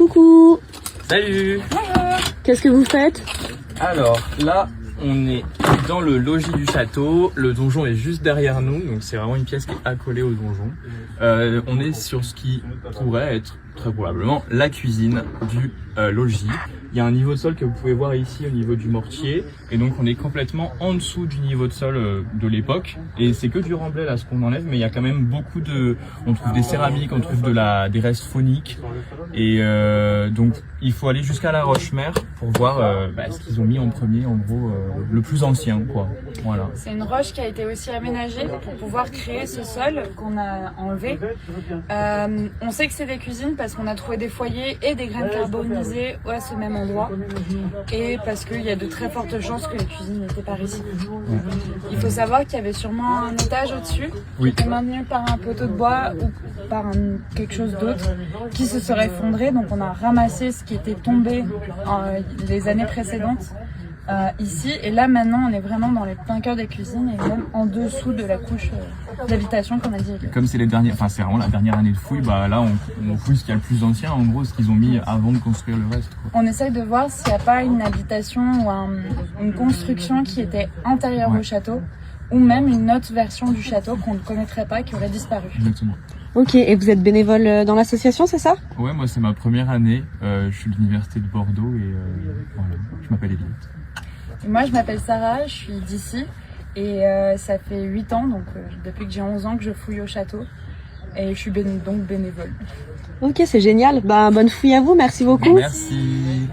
Coucou. Salut. Qu'est-ce que vous faites? Alors là, on est dans le logis du château. Le donjon est juste derrière nous, donc c'est vraiment une pièce qui est accolée au donjon. On est sur ce qui pourrait être très probablement la cuisine du logis. Il y a un niveau de sol que vous pouvez voir ici au niveau du mortier, et donc on est complètement en dessous du niveau de sol de l'époque. Et c'est que du remblai là ce qu'on enlève, mais il y a quand même beaucoup de, on trouve des céramiques, on trouve des restes fauniques, et donc il faut aller jusqu'à la Roche-Mère pour voir ce qu'ils ont mis en premier, en gros le plus ancien quoi. Voilà. C'est une roche qui a été aussi aménagée pour pouvoir créer ce sol qu'on a enlevé. On sait que c'est des cuisines parce qu'on a trouvé des foyers et des graines carbonisées à ce même endroit, et parce qu'il y a de très fortes chances que les cuisines n'étaient par ici. Il faut savoir qu'il y avait sûrement un étage au-dessus, qui était maintenu par un poteau de bois ou par quelque chose d'autre qui se serait effondré, donc on a ramassé ce qui était tombé les années précédentes ici, et là maintenant on est vraiment dans les plein cœur des cuisines et même en dessous de la couche d'habitation qu'on a dit. Comme c'est les derniers, enfin c'est vraiment la dernière année de fouille, bah là on fouille ce qu'il y a le plus ancien, en gros ce qu'ils ont mis avant de construire le reste quoi. On essaye de voir s'il n'y a pas une habitation ou une construction qui était antérieure au château, ou même une autre version du château qu'on ne connaîtrait pas, qui aurait disparu. Exactement. Ok, et vous êtes bénévole dans l'association, c'est ça? Ouais, moi c'est ma première année, je suis de l'université de Bordeaux et voilà, je m'appelle Elliot. Et moi je m'appelle Sarah, je suis d'ici, et ça fait 8 ans, donc depuis que j'ai 11 ans que je fouille au château, et je suis donc bénévole. Ok, c'est génial. Bah, bonne fouille à vous, merci beaucoup. Merci.